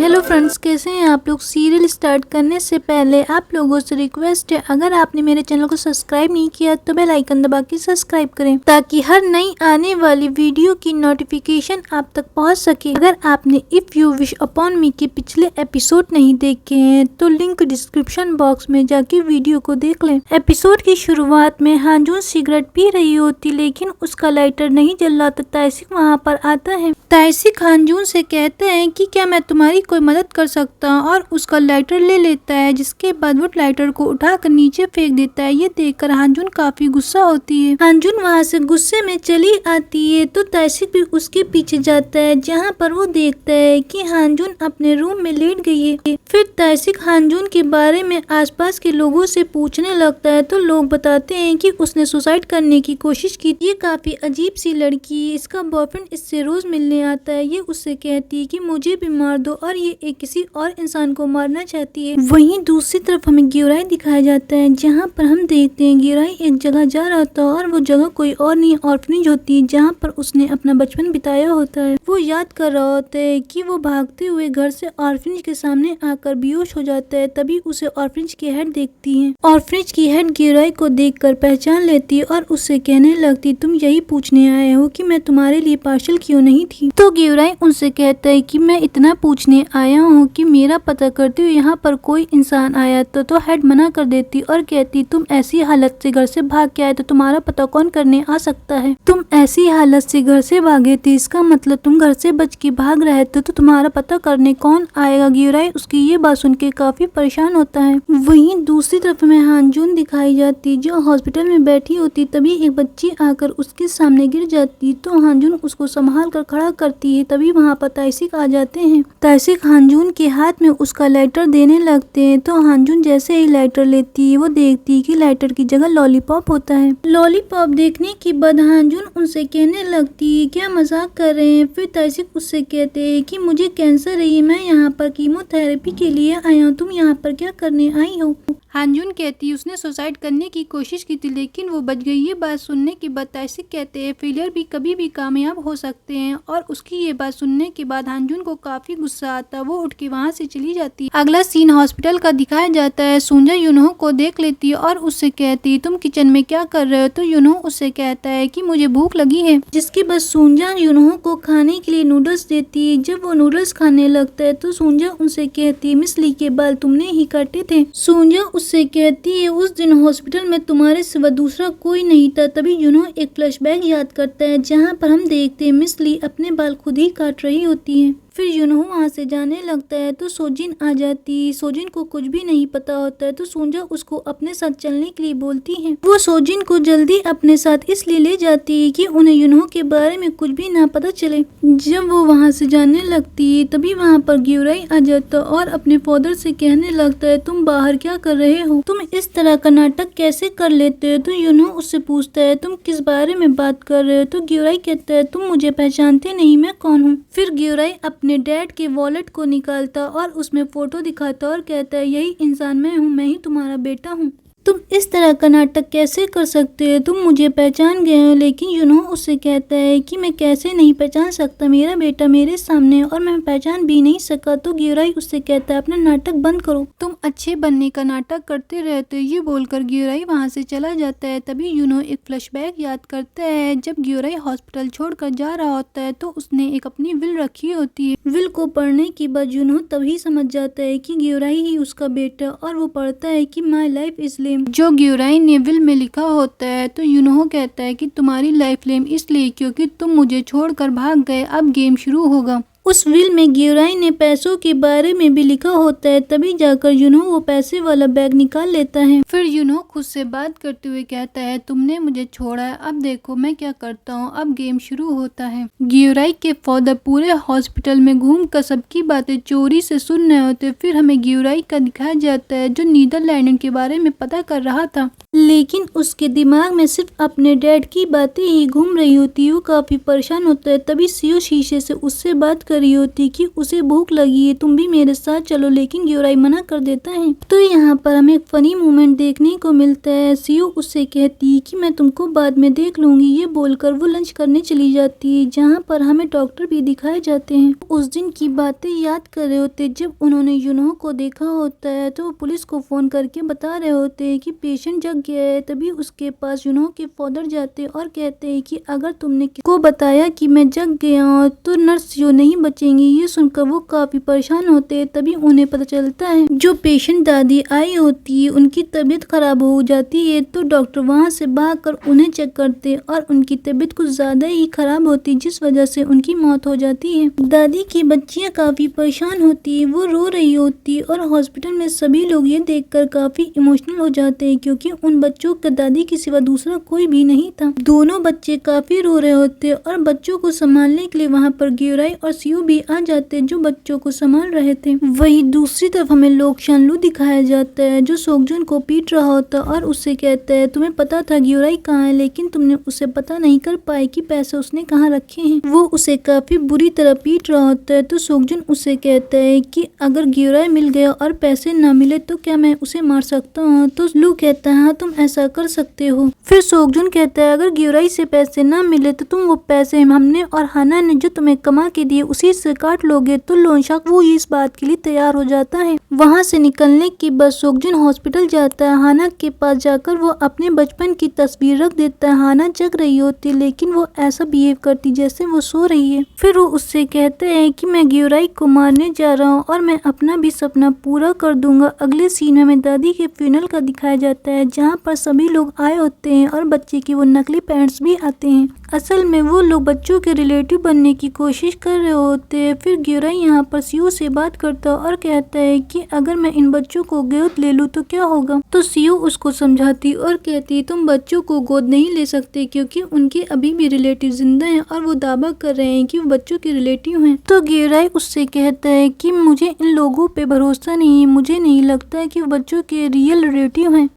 Hello friends, कैसे हैं आप लोग। सीरियल स्टार्ट करने से पहले आप लोगों से रिक्वेस्ट है, अगर आपने मेरे चैनल को सब्सक्राइब नहीं किया तो बेल आइकन दबा के सब्सक्राइब करें ताकि हर नई आने वाली वीडियो की नोटिफिकेशन आप तक पहुंच सके। अगर आपने इफ यू विश अपॉन मी के पिछले एपिसोड नहीं देखे हैं तो लिंक डिस्क्रिप्शन बॉक्स में जाके वीडियो को देख लें। एपिसोड की शुरुआत में हांजून सिगरेट पी रही होती लेकिन उसका लाइटर नहीं जल रहा तो ताइसिक वहाँ पर आता है। ताइसिक हांजून से कहते हैं कि क्या मैं तुम्हारी कोई मदद कर सकता हूँ और उसका लाइटर ले लेता है, जिसके बाद वो लाइटर को उठाकर नीचे फेंक देता है। ये देखकर हांजून काफी गुस्सा होती है। हांजून वहाँ से गुस्से में चली आती है तो ताइसिक भी उसके पीछे जाता है, जहाँ पर वो देखता है कि हांजून अपने रूम में लेट गई है। फिर ताइसिक हांजून के बारे में आसपास के लोगों से पूछने लगता है तो लोग बताते हैं कि उसने सुसाइड करने की कोशिश की। ये काफी अजीब सी लड़की है, इसका बॉयफ्रेंड इससे रोज मिलने आता है। ये उससे कहती है कि मुझे भी मार दो और ये एक किसी और इंसान को मारना चाहती है। वहीं दूसरी तरफ हमें ग्योराई दिखाया जाता है, जहाँ पर हम देखते हैं ग्योराई एक जगह जा रहा था और वो जगह कोई और नहीं ऑर्फनेज होती है, जहाँ पर उसने अपना बचपन बिताया होता है। वो याद कर रहा होता है कि वो भागते हुए घर से ऑर्फनेज के सामने आकर बेहोश हो जाता है। तभी उसे ऑर्फनेज की हेड देखती है। ऑर्फनेज की हेड ग्योराई को देखकर पहचान लेती है और उससे कहने लगती, तुम यही पूछने आए हो कि मैं तुम्हारे लिए पार्शल क्यों नहीं थी। तो ग्योराई उनसे कहता है कि मैं इतना पूछने आया हूँ कि मेरा पता करते हुए यहाँ पर कोई इंसान आया तो हेड मना कर देती और कहती, तुम ऐसी हालत से घर से भाग के आए तो तुम्हारा पता कौन करने आ सकता है। तुम ऐसी हालत से घर से भागे थे, इसका मतलब तुम घर से बच के भाग रहे थे तो तुम्हारा पता करने कौन आएगा। ग्योराई उसकी ये बात सुन के काफी परेशान होता है। वहीं दूसरी तरफ में हांजून दिखाई जाती जो हॉस्पिटल में बैठी होती। तभी एक बच्ची आकर उसके सामने गिर जाती तो हांजून उसको संभाल कर खड़ा करती है। तभी वहाँ पर ताइसिक आ जाते हैं। ताइसिक हांजून के हाथ में उसका लाइटर देने लगते हैं तो हांजून जैसे ही लाइटर लेती है वो देखती है कि लाइटर की जगह लॉलीपॉप होता है। लॉलीपॉप देखने के बाद हांजून उनसे कहने लगती है, क्या मजाक कर रहे हैं। फिर ताइसिक उससे कहते हैं कि मुझे कैंसर है, मैं यहाँ पर कीमोथेरेपी के लिए आया हूँ, तुम यहाँ पर क्या करने आई हो। हांजून कहती उसने सुसाइड करने की कोशिश की थी लेकिन वो बच गई। ये बात सुनने के बाद ताइसिक कहते हैं फेलियर भी कभी भी कामयाब हो सकते हैं और उसकी ये बात सुनने के बाद हांजून को काफी गुस्सा आता। वो उठ के वहाँ से चली जाती है। अगला सीन हॉस्पिटल का दिखाया जाता है। सुंजा यूनहो को देख लेती है और उससे कहती है, तुम किचन में क्या कर रहे हो। तो यूनहो उससे कहता है कि मुझे भूख लगी है, जिसके बाद सुंजा यूनहो को खाने के लिए नूडल्स देती है। जब वो नूडल्स खाने लगता है तो सुंजा उनसे कहती है, मिस ली के बाल तुमने ही काटे थे। सुंजा उससे कहती है, उस दिन हॉस्पिटल में तुम्हारे सिवा दूसरा कोई नहीं था। तभी यूनहो एक फ्लैशबैक याद करता है, जहाँ पर हम देखते हैं मिस ली अपने बाल खुद ही काट रही होती है। फिर यूनहो वहाँ से जाने लगता है तो सोजिन आ जाती। सोजिन को कुछ भी नहीं पता होता है तो सुंजा उसको अपने साथ चलने के लिए बोलती है। वो सोजिन को जल्दी अपने साथ इसलिए ले जाती है कि उन्हें यूनहो के बारे में कुछ भी ना पता चले। जब वो वहाँ से जाने लगती है तभी वहाँ पर ग्योराई आ जाता और अपने फादर से कहने लगता है, तुम बाहर क्या कर रहे हो, तुम इस तरह का नाटक कैसे कर लेते हो। तो यूनहो उससे पूछता है, तुम किस बारे में बात कर रहे हो। तो ग्योराई कहता है, तुम मुझे पहचानते नहीं, मैं कौन हूँ। फिर ग्योराई अपने डैड के वॉलेट को निकालता और उसमें फोटो दिखाता और कहता है, यही इंसान मैं हूँ, मैं ही तुम्हारा बेटा हूँ। तुम इस तरह का नाटक कैसे कर सकते हो, तुम मुझे पहचान गए हो। लेकिन यूनहो उससे कहता है कि मैं कैसे नहीं पहचान सकता, मेरा बेटा मेरे सामने और मैं पहचान भी नहीं सका। तो ग्योराई उससे कहता है, अपना नाटक बंद करो, तुम अच्छे बनने का नाटक करते रहते हो। ये बोलकर ग्योराई वहाँ से चला जाता है। तभी यूनहो एक फ्लैशबैक याद करता है। जब ग्योराई हॉस्पिटल छोड़कर जा रहा होता है तो उसने एक अपनी विल रखी होती है। विल को पढ़ने के बाद यूनहो तभी समझ जाता है कि ग्योराई ही उसका बेटा और वो पढ़ता है कि माई लाइफ इज लेम, जो ग्योराई ने विल में लिखा होता है। तो यूनहो कहता है कि तुम्हारी लाइफ लेम इसलिए क्योंकि तुम मुझे छोड़कर भाग गए, अब गेम शुरू होगा। उस विल में ग्योराई ने पैसों के बारे में भी लिखा होता है। तभी जाकर यूनहो वो पैसे वाला बैग निकाल लेता है। फिर यूनहो खुद से बात करते हुए कहता है, तुमने मुझे छोड़ा है, अब देखो मैं क्या करता हूँ, अब गेम शुरू होता है। ग्योराई के फादर पूरे हॉस्पिटल में घूमकर सबकी बातें चोरी से सुन रहे होते। फिर हमें ग्योराई का दिखाया जाता है जो नीदरलैंड के बारे में पता कर रहा था, लेकिन उसके दिमाग में सिर्फ अपने डैड की बातें ही घूम रही होती। वो काफी परेशान होता है। तभी सीओ शीशे से उससे बात कर कर रही होती कि उसे भूख लगी है, तुम भी मेरे साथ चलो, लेकिन ग्योराई मना कर देता है। तो यहाँ पर हमें एक फनी मोमेंट देखने को मिलता है। सियो उससे कहती है कि मैं तुमको बाद में देख लूंगी, ये बोलकर वो लंच करने चली जाती है, जहाँ पर हमें डॉक्टर भी दिखाए जाते हैं। उस दिन की बातें याद कर रहे होते जब उन्होंने यूनहो को देखा होता है, तो वो पुलिस को फोन करके बता रहे होते हैं कि पेशेंट जग गया है। तभी उसके पास यूनहो के फादर जाते और कहते हैं कि अगर तुमने को बताया कि मैं जग गया हूँ तो नर्स जो नहीं बचेंगी। ये सुनकर वो काफी परेशान होते हैं। तभी उन्हें पता चलता है जो पेशेंट दादी आई होती है उनकी तबीयत खराब हो जाती है, तो डॉक्टर वहाँ से भागकर उन्हें चेक करते और उनकी तबीयत कुछ ज्यादा ही खराब होती, जिस वजह से उनकी मौत हो जाती है। दादी की बच्चियां काफी परेशान होती है, वो रो रही होती और हॉस्पिटल में सभी लोग ये देखकर काफी इमोशनल हो जाते हैं, क्योंकि उन बच्चों का दादी के सिवा दूसरा कोई भी नहीं था। दोनों बच्चे काफी रो रहे होते और बच्चों को संभालने के लिए वहाँ पर ग्योराई और सियो भी आ जाते जो बच्चों को संभाल रहे थे। वही दूसरी तरफ हमें लोग शानलू दिखाया जाता है जो सोगजुन को पीट रहा होता और उससे कहता है तुम्हें पता था ग्योराई कहाँ है, लेकिन तुमने उसे पता नहीं कर पाए कि पैसे उसने कहाँ रखे हैं। वो उसे काफी बुरी तरह पीट रहा होता है, तो सोगजुन उसे कहता है कि अगर ग्योराई मिल गया और पैसे न मिले तो क्या मैं उसे मार सकता हूँ। तो लू कहता है हाँ तुम ऐसा कर सकते हो। फिर सोगजुन कहता है अगर ग्योराई से पैसे न मिले तो तुम वो पैसे हमने और हाना ने जो तुम्हें कमा के दिए उसी से काट लोगे। तो लोनशाक वो इस बात के लिए तैयार हो जाता है। वहाँ से निकलने के बाद सोगजुन हॉस्पिटल जाता है। हाना के पास जाकर वो अपने बचपन की तस्वीर रख देता है। हाना जग रही होती लेकिन वो ऐसा बिहेव करती जैसे वो सो रही है। फिर वो उससे कहते हैं कि मैं ग्योराई को मारने जा रहा हूँ और मैं अपना भी सपना पूरा कर दूंगा। अगले सीन में दादी के फ्यूनरल का दिखाया जाता है, जहाँ पर सभी लोग आए होते हैं और बच्चे के वो नकली पेरेंट्स भी आते हैं। असल में वो लोग बच्चों के रिलेटिव बनने की कोशिश कर रहे होते हैं। फिर ग्योराई यहाँ पर सियो से बात करता और कहता है कि अगर मैं इन बच्चों को गोद ले लूँ तो क्या होगा। तो सियो उसको समझाती और कहती तुम बच्चों को गोद नहीं ले सकते क्योंकि उनके अभी भी रिलेटिव जिंदा हैं और वो दावा कर रहे हैं कि वो बच्चों के रिलेटिव हैं। तो ग्योराई उससे कहता है कि मुझे इन लोगों पे भरोसा नहीं है, मुझे नहीं लगता है कि वो बच्चों के रियल रिलेटिव हैं।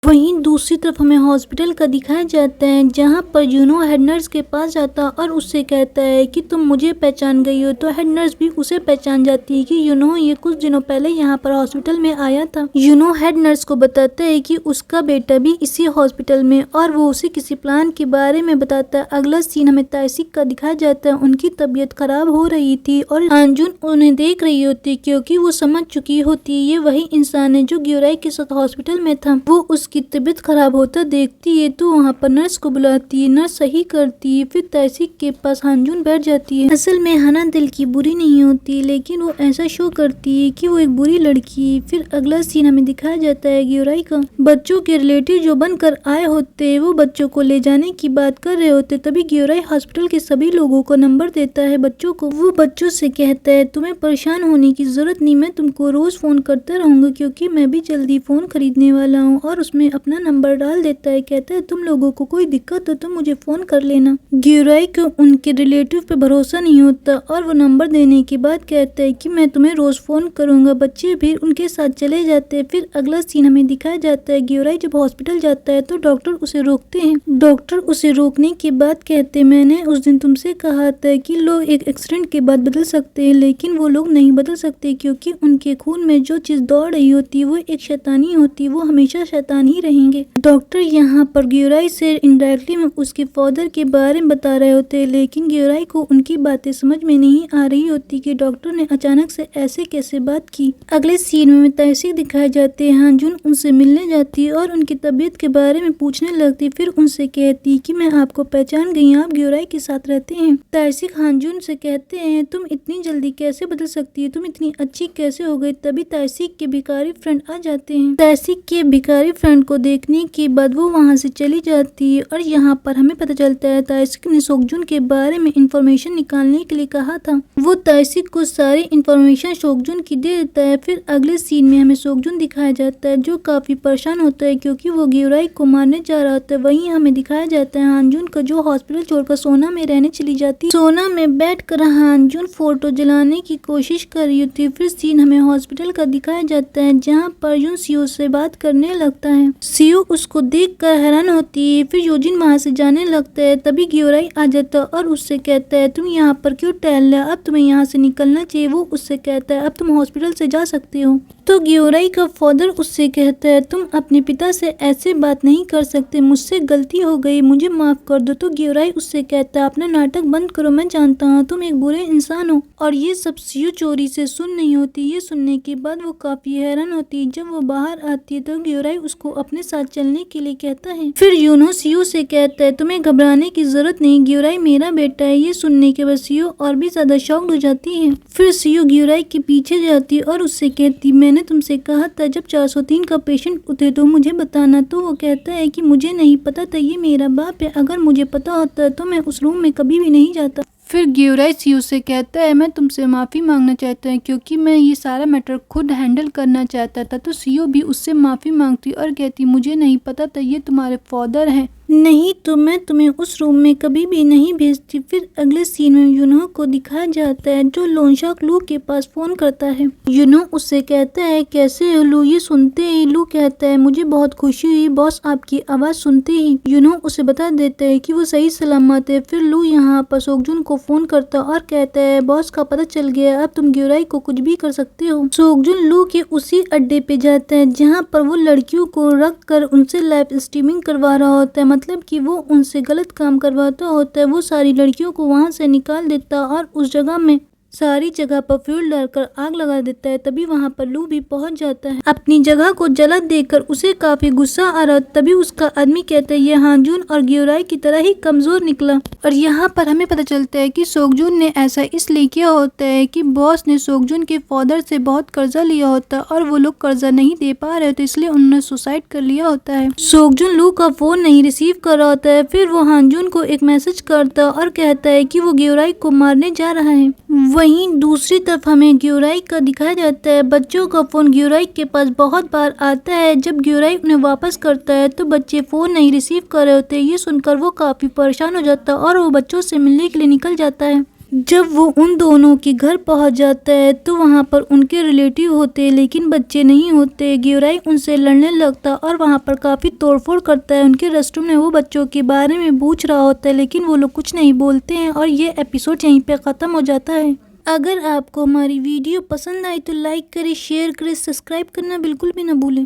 वहीं दूसरी तरफ हमें हॉस्पिटल का दिखाया जाता है, जहां पर यूनो हेड नर्स के पास जाता और उससे कहता है कि तुम मुझे पहचान गई हो। तो हेड नर्स भी उसे पहचान जाती है कि यूनो ये कुछ दिनों पहले यहाँ पर हॉस्पिटल में आया था। यूनो हेड नर्स को बताता है कि उसका बेटा भी इसी हॉस्पिटल में और वो उसे किसी प्लान के बारे में बताता है। अगला सीन हमें ताइसिक का दिखाया जाता है। उनकी तबीयत खराब हो रही थी और हानजुन उन्हें देख रही होती क्योंकि वो समझ चुकी होती ये वही इंसान है जो ग्योराई के साथ हॉस्पिटल में था। वो उसकी तबीयत खराब होता देखती है तो वहाँ पर नर्स को बुलाती है, नर्स सही करती है। फिर ताइसिक के पास हानजुन बैठ जाती है। असल में हाना दिल की बुरी नहीं होती, लेकिन वो ऐसा शो करती है कि वो एक बुरी लड़की है। फिर अगला सीन हमें दिखाया जाता है ग्योराई का। बच्चों के रिलेटिव जो बनकर आए होते हैं वो बच्चों को ले जाने की बात कर रहे होते, तभी ग्योराई हॉस्पिटल के सभी लोगों को नंबर देता है बच्चों को। वो बच्चों से कहता है तुम्हें परेशान होने की जरूरत नहीं, मैं तुमको रोज फोन करता रहूंगा क्योंकि मैं भी जल्दी फोन खरीदने वाला हूँ। और उसमें अपना नंबर डाल देता है। कहता है तुम लोगों को कोई दिक्कत हो तो मुझे फोन कर लेना। ग्योराई को उनके रिलेटिव पे भरोसा नहीं होता और वो नंबर देने के बाद कहता है कि मैं तुम्हें रोज फोन करूंगा। बच्चे भी उनके साथ चले जाते हैं। फिर अगला सीन हमें दिखाया जाता है ग्योराई जब हॉस्पिटल जाता है तो डॉक्टर उसे रोकते हैं। डॉक्टर उसे रोकने के बाद कहते हैं मैंने उस दिन तुमसे कहा था कि लोग एक एक्सीडेंट के बाद बदल सकते हैं, लेकिन वो लोग नहीं बदल सकते क्योंकि उनके खून में जो चीज दौड़ रही होती है वो एक शैतानी होती है, वो हमेशा शैतान ही रहेंगे। डॉक्टर यहाँ पर ग्योराई से इनडायरेक्टली में उसके फादर के बारे में बता रहे होते हैं, लेकिन ग्योराई को उनकी बातें समझ में नहीं आ रही होती कि डॉक्टर ने अचानक से ऐसे कैसे बात की। अगले सीन में ताइसिक दिखाए जाते हैं। हानजुन उनसे मिलने जाती है और उनकी तबीयत के बारे में पूछने लगती। फिर उनसे कहती कि मैं आपको पहचान गई, आप ग्योराई के साथ रहते हैं। ताइसिक हानजुन से कहते हैं तुम इतनी जल्दी कैसे बदल सकती है, तुम इतनी अच्छी कैसे हो गई। तभी ताइसिक के भिखारी फ्रेंड आ जाते हैं। ताइसिक के भिखारी फ्रेंड को देखने के बाद वो वहाँ से चली जाती है और यहाँ पर हमें पता चलता है ताइसिक ने सोगजुन के बारे में इंफॉर्मेशन निकालने के लिए कहा था। वो ताइसिक को सारी इंफॉर्मेशन सोगजुन की दे देता है। फिर अगले सीन में हमें सोगजुन दिखाया जाता है जो काफी परेशान होता है क्योंकि वो ग्योराई को मारने जा रहा होता है। वहीं हमें दिखाया जाता है हानजुन का जो हॉस्पिटल छोड़कर सोना में रहने चली जाती है। सोना में बैठकर हानजुन फोटो जलाने की कोशिश कर रही होती है। फिर सीन हमें हॉस्पिटल का दिखाया जाता है जहाँ पर यून सियो से बात करने लगता है। है। सियो उसको देखकर हैरान होती है। फिर योजिन वहाँ से जाने लगता है। तभी ग्योराई आ जाता है और उससे कहता है तुम यहाँ पर क्यों टहल रहे हो, अब तुम्हें यहाँ से निकलना चाहिए। वो उससे कहता है अब तुम हॉस्पिटल से जा सकते हो। तो ग्योराई का फादर उससे कहता है तुम अपने पिता से ऐसे बात नहीं कर सकते, मुझसे गलती हो गई, मुझे माफ कर दो। तो ग्योराई उससे कहता है अपना नाटक बंद करो, मैं जानता हूँ तुम एक बुरे इंसान हो। और ये सब सियो चोरी से सुन नहीं होती। ये सुनने के बाद वो काफी हैरान होती है। जब वो बाहर आती है तो ग्योराई उसको अपने साथ चलने के लिए कहता है। फिर यूनो सियो से कहता है तुम्हें घबराने की जरूरत नहीं, ग्योराई मेरा बेटा है। ये सुनने के बाद सियो और भी ज्यादा शॉक्ड हो जाती है। फिर सियो ग्योराई के पीछे जाती है और उससे कहती मैंने तुमसे कहा था जब 403 का पेशेंट उठे तो मुझे बताना। तो वो कहता है कि मुझे नहीं पता था, ये मेरा बाप है, अगर मुझे पता होता तो मैं उस रूम में कभी भी नहीं जाता। फिर ग्योराई सियो से कहता है मैं तुमसे माफ़ी मांगना चाहता हूँ क्योंकि मैं ये सारा मैटर खुद हैंडल करना चाहता था। तो सियो भी उससे माफ़ी मांगती और कहती मुझे नहीं पता था ये तुम्हारे फादर हैं, नहीं तो मैं तुम्हें उस रूम में कभी भी नहीं भेजती। फिर अगले सीन में यूनो को दिखाया जाता है जो लोनशाक लू के पास फोन करता है। यूनो उससे कहता है कैसे हो लू। ये सुनते ही लू कहता है मुझे बहुत खुशी हुई बॉस आपकी आवाज़ सुनते ही। यूनो उसे बता देता है कि वो सही सलामत है। फिर लू यहाँ पर सोगजुन को फोन करता और कहता है बॉस का पता चल गया, अब तुम ग्योराई को कुछ भी कर सकते हो। सोगजुन लू के उसी अड्डे पे जाता है जहाँ पर वो लड़कियों को रख कर उनसे लाइव स्ट्रीमिंग करवा रहा होता है, मतलब कि वो उनसे गलत काम करवाता होता है। वो सारी लड़कियों को वहां से निकाल देता और उस जगह में सारी जगह पर फ्यूल डालकर आग लगा देता है। तभी वहां पर लू भी पहुंच जाता है। अपनी जगह को जला देकर उसे काफी गुस्सा आ रहा। तभी उसका आदमी कहता है ये हांजुन और ग्योराई की तरह ही कमजोर निकला। और यहाँ पर हमें पता चलता है कि सोगजुन ने ऐसा इसलिए किया होता है कि बॉस ने सोगजुन के फादर से बहुत कर्जा लिया होता है और वो लोग कर्जा नहीं दे पा रहे थे, इसलिए उन्होंने सुसाइड कर लिया होता है। सोगजुन लू का फोन नहीं रिसीव कर रहा होता है। फिर वो हांजुन को एक मैसेज करता और कहता है कि वो ग्योराई को मारने जा रहा है। वहीं दूसरी तरफ हमें ग्योराई का दिखाया जाता है। बच्चों का फोन ग्योराई के पास बहुत बार आता है। जब ग्योराई उन्हें वापस करता है तो बच्चे फोन नहीं रिसीव कर रहे होते। ये सुनकर वो काफी परेशान हो जाता है और वो बच्चों से मिलने के लिए निकल जाता है। जब वो उन दोनों के घर पहुंच जाता है तो वहां पर उनके रिलेटिव होते हैं लेकिन बच्चे नहीं होते। ग्योराई उनसे लड़ने लगता और वहां पर काफी तोड़फोड़ करता है। उनके रेस्टरूम में वो बच्चों के बारे में पूछ रहा होता है लेकिन वो लोग कुछ नहीं बोलते हैं और ये एपिसोड यहीं पे खत्म हो जाता है। अगर आपको हमारी वीडियो पसंद आई तो लाइक करें, शेयर करें, सब्सक्राइब करना बिल्कुल भी ना भूलें।